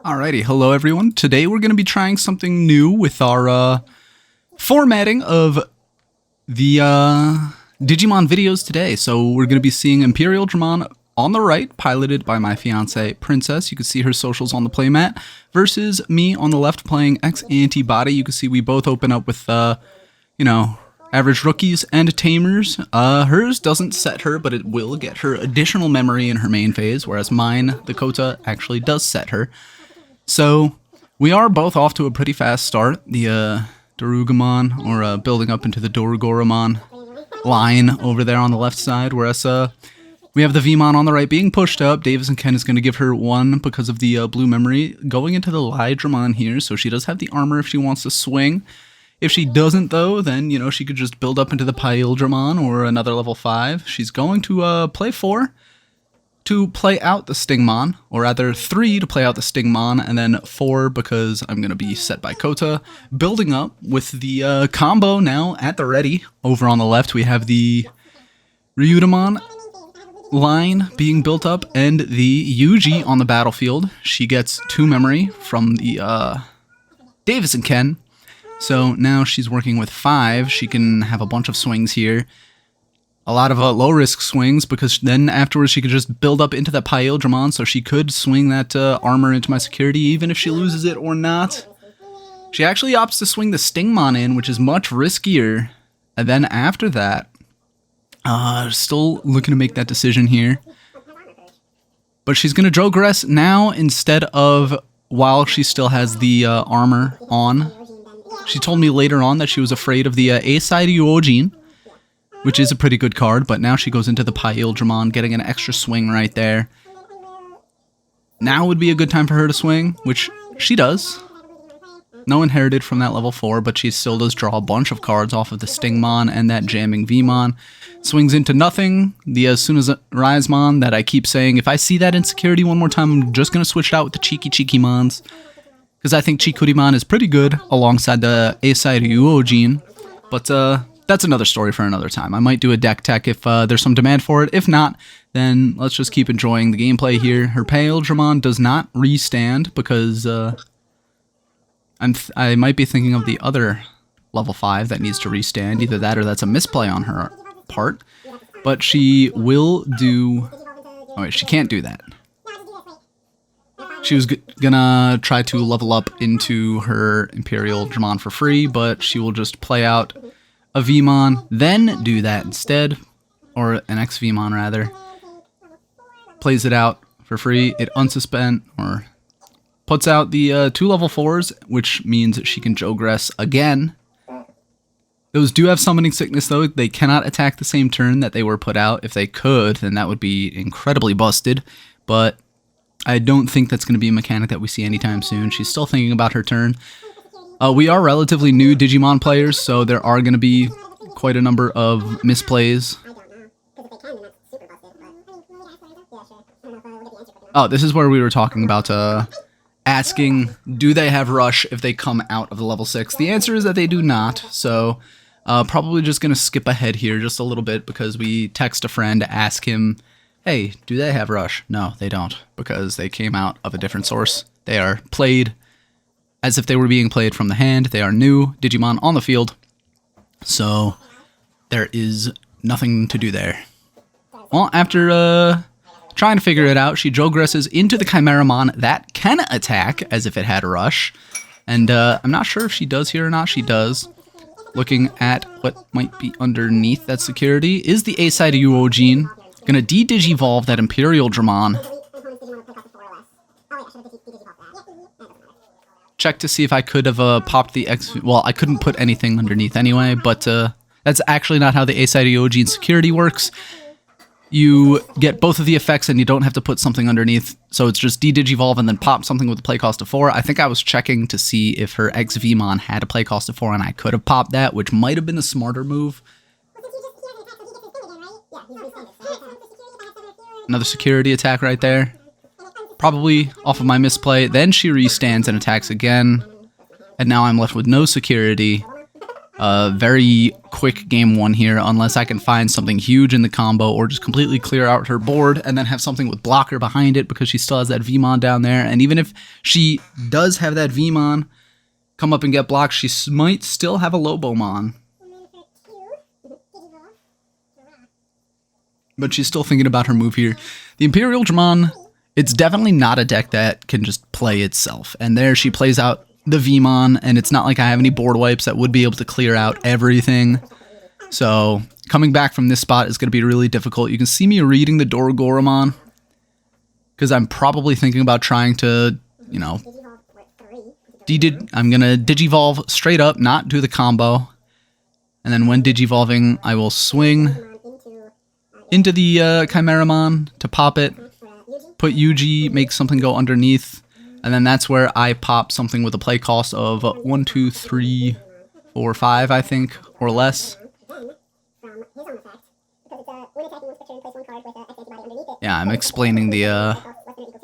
Alrighty, hello everyone. Today we're going to be trying something new with our formatting of the Digimon videos today. So we're going to be seeing Imperialdramon on the right, piloted by my fiance Princess. You can see her socials on the playmat, versus me on the left playing X-Antibody. You can see we both open up with, average rookies and tamers. Hers doesn't set her, but it will get her additional memory in her main phase, whereas mine, the Kota, actually does set her. So, we are both off to a pretty fast start. The Darugamon, or building up into the Dorugoramon line over there on the left side, whereas we have the Vmon on the right being pushed up. Davis and Ken is going to give her 1 because of the blue memory. Going into the Lydramon here, so she does have the armor if she wants to swing. If she doesn't, though, then, she could just build up into the Imperialdramon or another level 5. She's going to play 4 to play out the Stingmon, or rather 3 to play out the Stingmon, and then 4 because I'm going to be set by Kota. Building up with the combo now at the ready. Over on the left, we have the Ryudamon line being built up, and the Yuji on the battlefield. She gets 2 memory from the Davis and Ken. So now she's working with 5. She can have a bunch of swings here. A lot of low-risk swings, because then afterwards she could just build up into that Imperialdramon, so she could swing that armor into my security, even if she loses it or not. She actually opts to swing the Stingmon in, which is much riskier. And then after that, still looking to make that decision here. But she's going to Drogress now instead of while she still has the armor on. She told me later on that she was afraid of the A-side Yuojin, which is a pretty good card, but now she goes into the Imperialdramon, getting an extra swing right there. Now would be a good time for her to swing, which she does. No inherited from that level 4, but she still does draw a bunch of cards off of the Stingmon and that jamming Vmon. Swings into nothing. The Risemon that I keep saying, if I see that insecurity one more time, I'm just going to switch it out with the Cheeky Mons. Because I think Chikurimon is pretty good alongside the A-side Yuojin. But that's another story for another time. I might do a deck tech if there's some demand for it. If not, then let's just keep enjoying the gameplay here. Her Imperialdramon does not restand because I might be thinking of the other level 5 that needs to restand. Either that or that's a misplay on her part. But she will do... Oh wait, she can't do that. She was gonna try to level up into her Imperialdramon for free, but she will just play out a Vmon, then do that instead, or an X-Vmon rather. Plays it out for free. It unsuspend, or puts out the 2 level 4s, which means she can Jogress again. Those do have summoning sickness though. They cannot attack the same turn that they were put out. If they could, then that would be incredibly busted, but I don't think that's going to be a mechanic that we see anytime soon. She's still thinking about her turn. We are relatively new Digimon players, so there are going to be quite a number of misplays. Oh, this is where we were talking about asking, do they have Rush if they come out of the level 6? The answer is that they do not, so probably just going to skip ahead here just a little bit because we text a friend to ask him, hey, do they have Rush? No, they don't, because they came out of a different source. They are played as if they were being played from the hand. They are new Digimon on the field, so there is nothing to do there. Well, after trying to figure it out, she Jogresses into the Chimeramon that can attack as if it had a Rush, and I'm not sure if she does here or not. She does. Looking at what might be underneath that security is the A-side Yuojin. Gonna de-Digivolve that Imperialdramon. Check to see if I could have popped the X... Well, I couldn't put anything underneath anyway, but that's actually not how the A-side Yuojin security works. You get both of the effects and you don't have to put something underneath, so it's just de-Digivolve and then pop something with a play cost of 4. I think I was checking to see if her X-Vmon had a play cost of 4 and I could have popped that, which might have been the smarter move. Another security attack right there. Probably off of my misplay. Then she restands and attacks again. And now I'm left with no security. Very quick game one here, unless I can find something huge in the combo or just completely clear out her board and then have something with blocker behind it because she still has that Vmon down there. And even if she does have that Vmon come up and get blocked, she might still have a Lobomon. But she's still thinking about her move here. The Imperialdramon, it's definitely not a deck that can just play itself. And there she plays out the Vmon, and it's not like I have any board wipes that would be able to clear out everything. So coming back from this spot is going to be really difficult. You can see me reading the BlackWarGreymon because I'm probably thinking about trying to, you know, I'm going to Digivolve straight up, not do the combo. And then when Digivolving, I will swing into the Chimeramon to pop it, put UG, make something go underneath, and then that's where I pop something with a play cost of 1, 2, 3, 4, 5, I think, or less. Yeah, I'm explaining the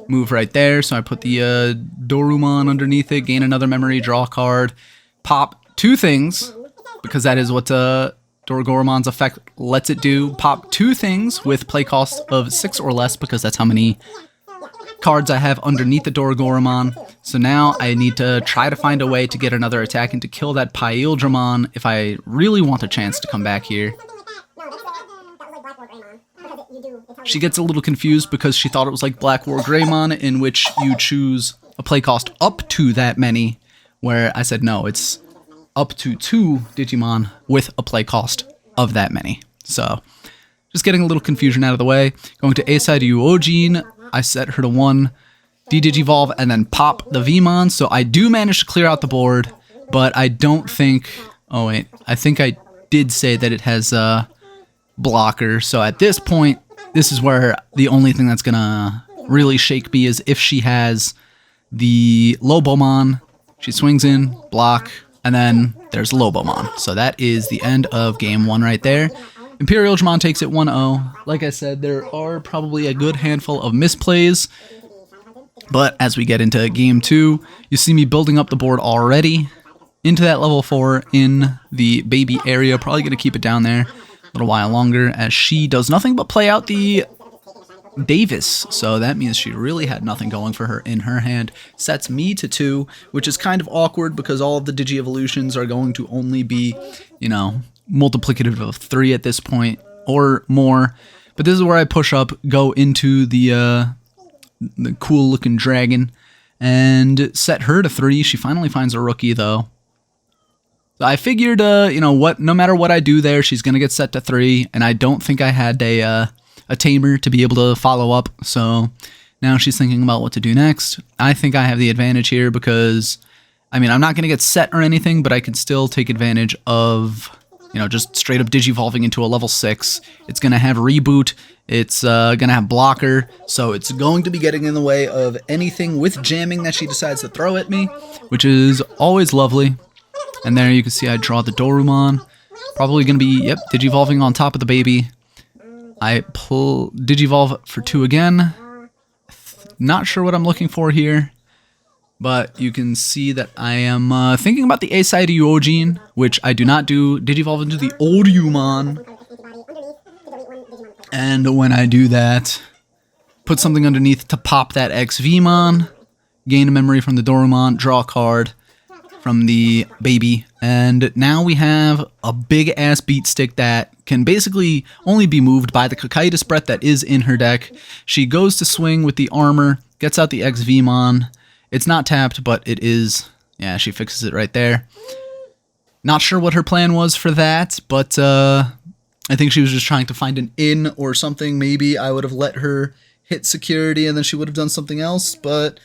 move right there. So I put the Dorumon underneath it, gain another memory, draw a card, pop 2 things, because that is what BlackWarGreymon's effect lets it do. Pop 2 things with play cost of 6 or less, because that's how many cards I have underneath the BlackWarGreymon. So now I need to try to find a way to get another attack and to kill that Imperialdramon if I really want a chance to come back here. She gets a little confused because she thought it was like BlackWarGreymon, in which you choose a play cost up to that many, where I said no, it's up to 2 Digimon with a play cost of that many. So just getting a little confusion out of the way. Going to X-Antibody, I set her to 1, Digivolve, and then pop the Vmon. So I do manage to clear out the board, but I don't think... Oh wait, I think I did say that it has a blocker. So at this point, this is where the only thing that's gonna really shake me is if she has the Lobomon. She swings in, block, and then there's Lobomon. So that is the end of game 1 right there. Imperialdramon takes it 1-0. Like I said, there are probably a good handful of misplays, but as we get into game 2, you see me building up the board already into that level 4 in the baby area. Probably going to keep it down there a little while longer, as she does nothing but play out the Davis, so that means she really had nothing going for her in her hand. Sets me to 2, which is kind of awkward because all of the Digi-Evolutions are going to only be, you know, multiplicative of 3 at this point, or more. But this is where I push up, go into the cool-looking dragon, and set her to 3. She finally finds a rookie, though. So I figured, you know what, no matter what I do there, she's going to get set to 3, and I don't think I had a tamer to be able to follow up, so now she's thinking about what to do next. I think I have the advantage here because, I mean, I'm not going to get set or anything, but I can still take advantage of, you know, just straight up Digivolving into a level 6. It's going to have Reboot, it's going to have Blocker, so it's going to be getting in the way of anything with jamming that she decides to throw at me, which is always lovely. And there you can see I draw the Dorumon. Probably going to be, yep, Digivolving on top of the baby. I pull Digivolve for 2 again. Not sure what I'm looking for here, but you can see that I am thinking about the X-Antibody, which I do not do. Digivolve into the Oryumon. And when I do that, put something underneath to pop that X-Vmon, gain a memory from the Dorumon, draw a card from the baby, and now we have a big-ass beat stick that can basically only be moved by the Cocytus Breath that is in her deck. She goes to swing with the armor, gets out the X-Vmon. It's not tapped, but it is. Yeah, she fixes it right there. Not sure what her plan was for that, but I think she was just trying to find an in or something. Maybe I would have let her hit security and then she would have done something else, but...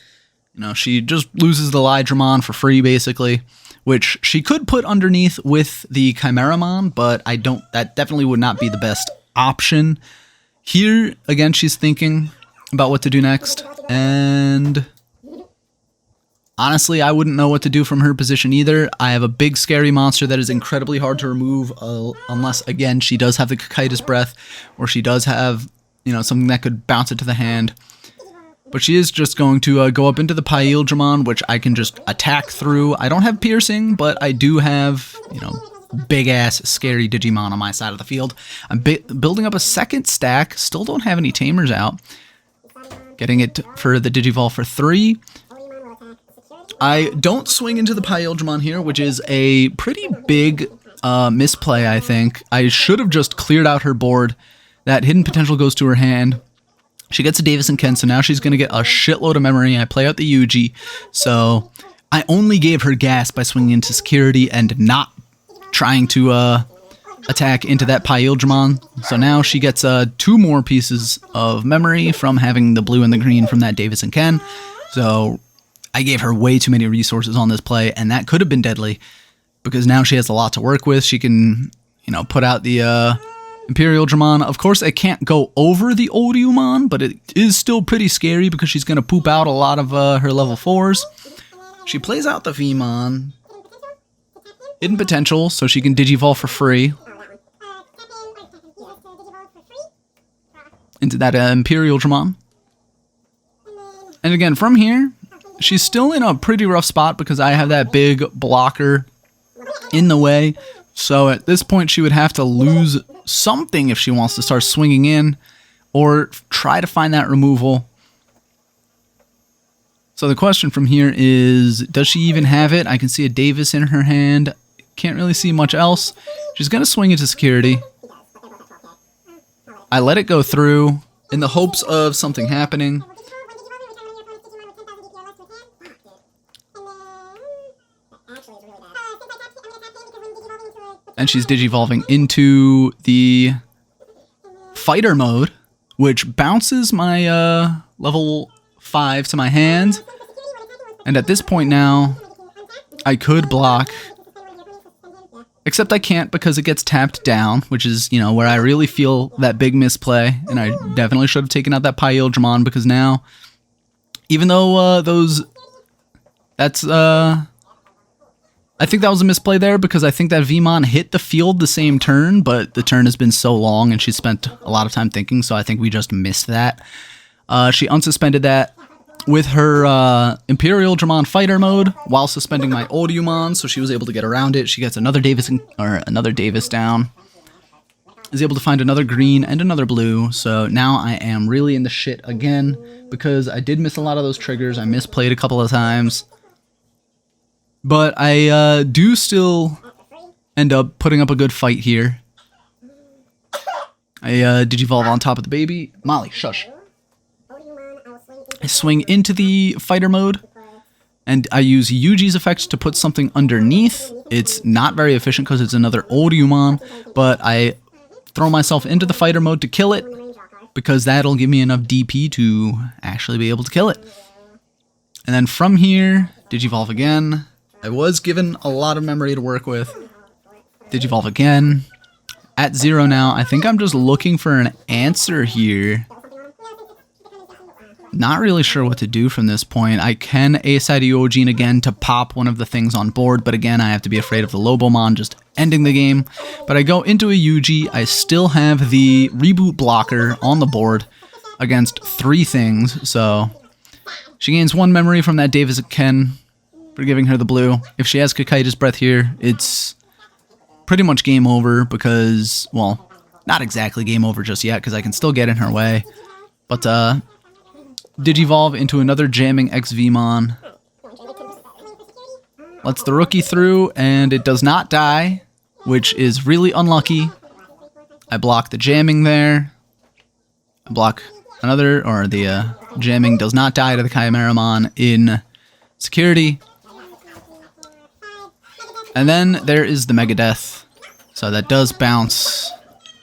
You know, she just loses the Lydramon for free, basically, which she could put underneath with the Chimeramon, but I don't, that definitely would not be the best option. Here, again, she's thinking about what to do next, and honestly, I wouldn't know what to do from her position either. I have a big, scary monster that is incredibly hard to remove, unless, again, she does have the Cocytus Breath, or she does have, you know, something that could bounce it to the hand. But she is just going to go up into the Imperialdramon, which I can just attack through. I don't have piercing, but I do have, you know, big-ass scary Digimon on my side of the field. I'm building up a second stack. Still don't have any tamers out. Getting it for the Digivolve for 3. I don't swing into the Imperialdramon here, which is a pretty big misplay, I think. I should have just cleared out her board. That hidden potential goes to her hand. She gets a Davis and Ken, so now she's going to get a shitload of memory. I play out the Yuji, so I only gave her gas by swinging into security and not trying to attack into that Imperialdramon. So now she gets 2 more pieces of memory from having the blue and the green from that Davis and Ken. So I gave her way too many resources on this play, and that could have been deadly because now she has a lot to work with. She can, you know, put out the Imperialdramon. Of course, it can't go over the Oryumon, but it is still pretty scary because she's going to poop out a lot of her level 4s. She plays out the Vmon. Hidden potential, so she can Digivolve for free into that Imperialdramon. And again, from here, she's still in a pretty rough spot because I have that big blocker in the way. So at this point, she would have to lose something if she wants to start swinging in or try to find that removal. So the question from here is, does she even have it? I can see a Davis in her hand. Can't really see much else. She's going to swing into security. I let it go through in the hopes of something happening. And she's Digivolving into the fighter mode, which bounces my level 5 to my hand. And at this point now, I could block. Except I can't because it gets tapped down, which is, you know, where I really feel that big misplay. And I definitely should have taken out that Imperialdramon because now, even though I think that was a misplay there because I think that Vmon hit the field the same turn, but the turn has been so long and she spent a lot of time thinking, so I think we just missed that. She unsuspended that with her Imperialdramon fighter mode while suspending my Oryumon, so she was able to get around it. She gets another Davis down. Is able to find another green and another blue, so now I am really in the shit again because I did miss a lot of those triggers. I misplayed a couple of times. But I do still end up putting up a good fight here. I Digivolve on top of the baby. Molly, shush. I swing into the fighter mode, and I use Yuji's effect to put something underneath. It's not very efficient because it's another Oryumon, but I throw myself into the fighter mode to kill it, because that'll give me enough DP to actually be able to kill it. And then from here, Digivolve again. I was given a lot of memory to work with. Digivolve again. At 0 now. I think I'm just looking for an answer here. Not really sure what to do from this point. I can Asadiogen again to pop one of the things on board, but again, I have to be afraid of the Lobomon just ending the game. But I go into a Yuji. I still have the reboot blocker on the board against 3 things, so she gains 1 memory from that Davis Ken for giving her the blue. If she has Kakaitis Breath here, it's pretty much game over because, well, not exactly game over just yet because I can still get in her way. But Digivolve into another jamming X-Vmon. Lets the rookie through, and it does not die, which is really unlucky. I block the jamming there. I block another, or the jamming does not die to the Chimeramon in security. And then there is the Megadeath. So that does bounce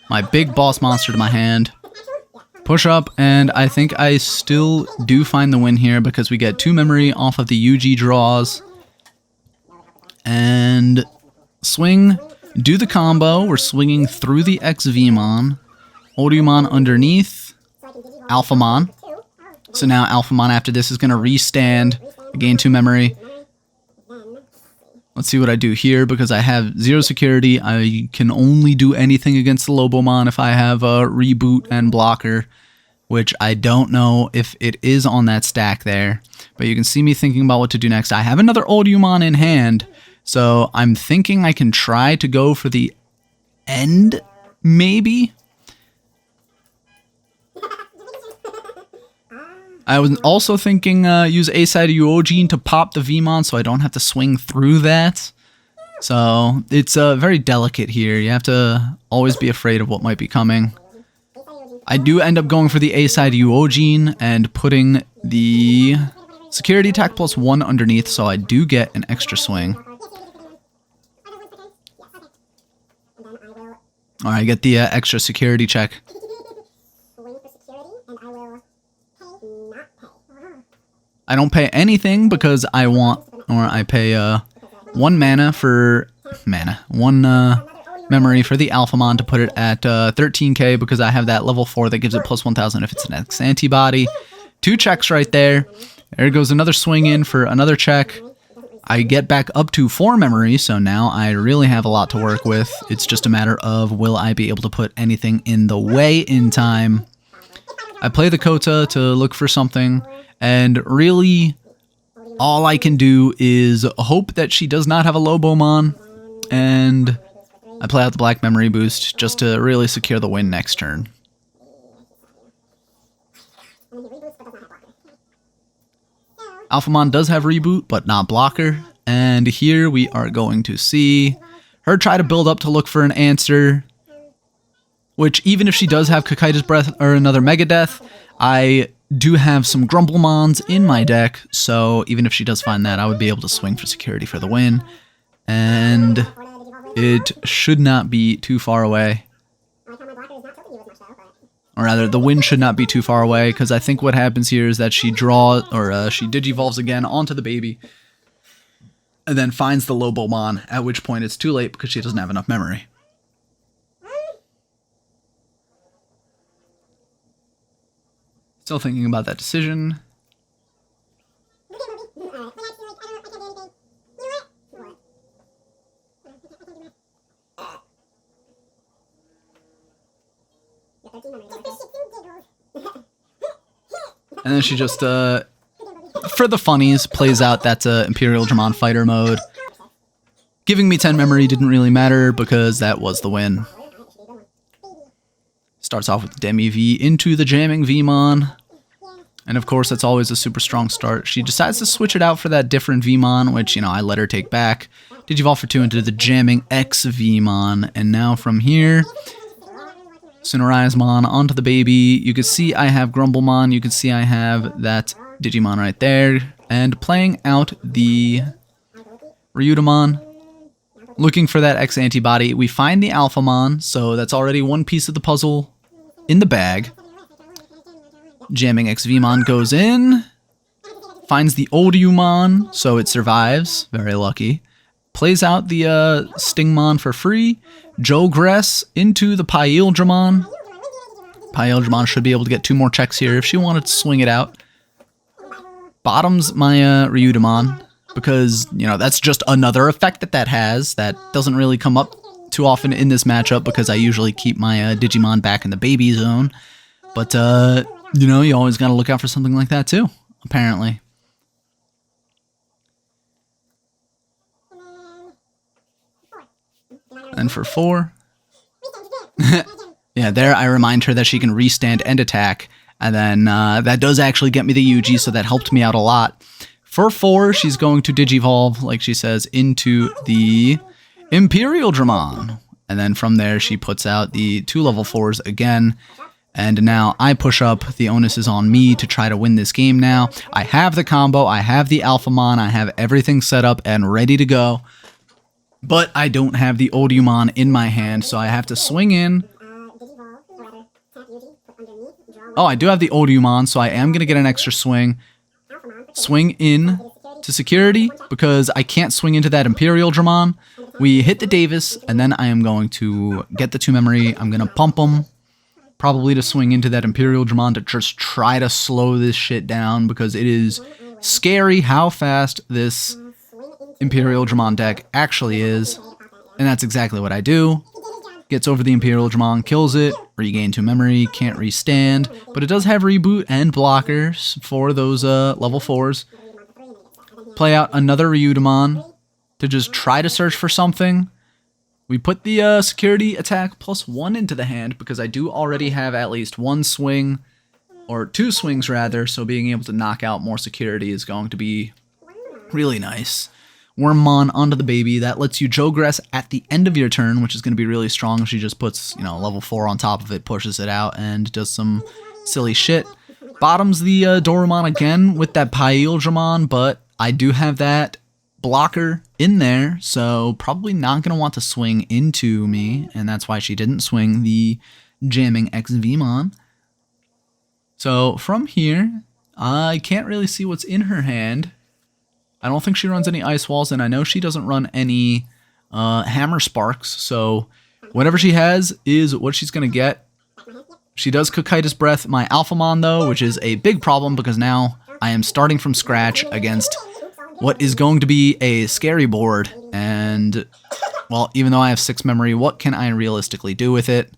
my big boss monster to my hand. Push up, and I think I still do find the win here because we get 2 memory off of the UG draws. And swing, do the combo. We're swinging through the X-Vmon. Oryumon underneath. Alphamon. So now Alphamon after this is going to restand. I gain 2 memory. Let's see what I do here because I have 0 security. I can only do anything against the Lobomon if I have a reboot and blocker, which I don't know if it is on that stack there. But you can see me thinking about what to do next. I have another Oryumon in hand. So I'm thinking I can try to go for the end, maybe? I was also thinking use A-side of Uogene to pop the Vmon so I don't have to swing through that. So it's very delicate here. You have to always be afraid of what might be coming. I do end up going for the A-side Uogene and putting the security attack +1 underneath, so I do get an extra swing. Or I get the extra security check. I don't pay anything because I want, or I pay 1 mana for one memory for the Alphamon to put it at 13k because I have that level 4 that gives it +1000 if it's an X-Antibody. 2 checks right there. There goes another swing in for another check. I get back up to 4 memory, so now I really have a lot to work with. It's just a matter of will I be able to put anything in the way in time. I play the Kota to look for something, and really all I can do is hope that she does not have a Lobomon, and I play out the black memory boost just to really secure the win next turn. Alphamon does have reboot, but not blocker, and here we are going to see her try to build up to look for an answer, which even if she does have Kakaida's Breath or another Megadeth, I do have some Grumblemons in my deck, so even if she does find that, I would be able to swing for security for the win, and it should not be too far away. Or rather, the win should not be too far away, because I think what happens here is that she draws, or she Digivolves again onto the baby, and then finds the Lobomon, at which point it's too late because she doesn't have enough memory. Still thinking about that decision. And then she just, for the funnies, plays out that Imperialdramon fighter mode. Giving me 10 memory didn't really matter because that was the win. Starts off with Demi V into the jamming Vmon. And of course, that's always a super strong start. She decides to switch it out for that different Vmon, which, you know, I let her take back. Digivolve for 2 into the jamming X Vmon. And now from here, Sunarisemon onto the baby. You can see I have Grumblemon. You can see I have that Digimon right there. And playing out the Ryudomon. Looking for that X-Antibody. We find the Alphamon, so that's already one piece of the puzzle in the bag. Jamming X-Vmon goes in. Finds the Oldumon, so it survives. Very lucky. Plays out the Stingmon for free. Jogress into the Imperialdramon. Imperialdramon should be able to get 2 more checks here if she wanted to swing it out. Bottoms my Ryudomon, because, you know, that's just another effect that has. That doesn't really come up too often in this matchup because I usually keep my Digimon back in the baby zone. But, you know, you always got to look out for something like that too, apparently. And for 4. Yeah, there I remind her that she can restand and attack. And then that does actually get me the Yuji, so that helped me out a lot. For 4, she's going to Digivolve, like she says, into the Imperialdramon. And then from there, she puts out the 2 level 4s again. And now I push up. The onus is on me to try to win this game now. I have the combo. I have the Alphamon. I have everything set up and ready to go. But I don't have the Oldumon in my hand, so I have to swing in. Oh, I do have the Oldumon, so I am going to get an extra swing. Swing in to security, because I can't swing into that Imperialdramon. We hit the Davis, and then I am going to get the 2 memory. I'm going to pump them, probably to swing into that Imperialdramon to just try to slow this shit down, because it is scary how fast this Imperialdramon deck actually is. And that's exactly what I do. Gets over the Imperialdramon, kills it, regain 2 memory, can't restand, but it does have reboot and blockers for those level 4s. Play out another Ryudomon, to just try to search for something. We put the security attack +1 into the hand because I do already have at least one swing, or 2 swings rather, so being able to knock out more security is going to be really nice. Wormmon onto the baby. That lets you Jogress at the end of your turn, which is going to be really strong. She just puts, level 4 on top of it, pushes it out, and does some silly shit. Bottoms the Dorumon again with that Imperialdramon, but I do have that blocker in there, so probably not going to want to swing into me, and that's why she didn't swing the jamming XVmon. So from here, I can't really see what's in her hand. I don't think she runs any Ice Walls, and I know she doesn't run any Hammer Sparks, so whatever she has is what she's going to get. She does Cocytus Breath my Alphamon, though, which is a big problem because now I am starting from scratch against what is going to be a scary board, and, well, even though I have 6 memory, what can I realistically do with it?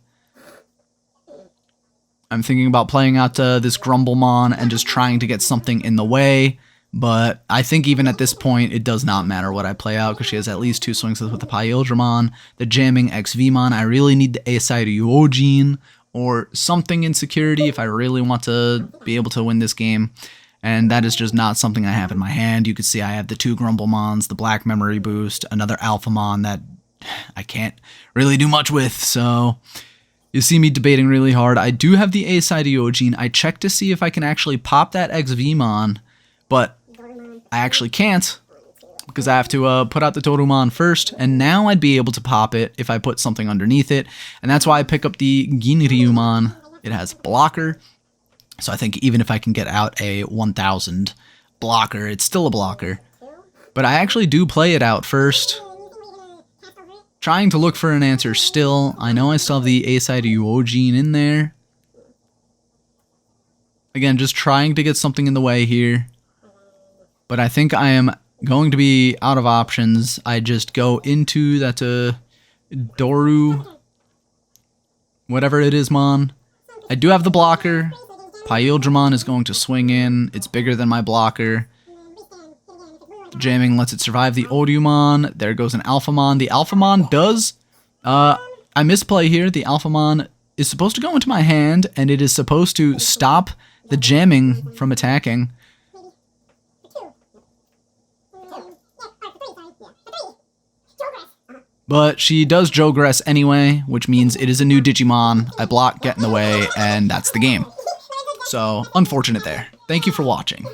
I'm thinking about playing out this Grumblemon and just trying to get something in the way, but I think even at this point, it does not matter what I play out, because she has at least 2 swings with the Imperialdramon, the jamming XVmon. I really need the Acid or something in security if I really want to be able to win this game, and that is just not something I have in my hand. You can see I have the 2 Grumblemons, the Black Memory Boost, another Alphamon that I can't really do much with, so you see me debating really hard. I do have the Acid. I checked to see if I can actually pop that XVmon, but I actually can't, because I have to put out the Dorumon first, and now I'd be able to pop it if I put something underneath it, and that's why I pick up the Ginryumon. It has blocker, so I think even if I can get out a 1000 blocker, it's still a blocker. But I actually do play it out first, trying to look for an answer still. I know I still have the Acid in there. Again, just trying to get something in the way here. But I think I am going to be out of options. I just go into that Doru, whatever it is, Mon. I do have the blocker. Imperialdramon is going to swing in. It's bigger than my blocker. The jamming lets it survive the Odiumon. There goes an Alphamon. The Alphamon does... I misplay here. The Alphamon is supposed to go into my hand, and it is supposed to stop the jamming from attacking. But she does Jogress anyway, which means it is a new Digimon. I block, get in the way, and that's the game. So, unfortunate there. Thank you for watching.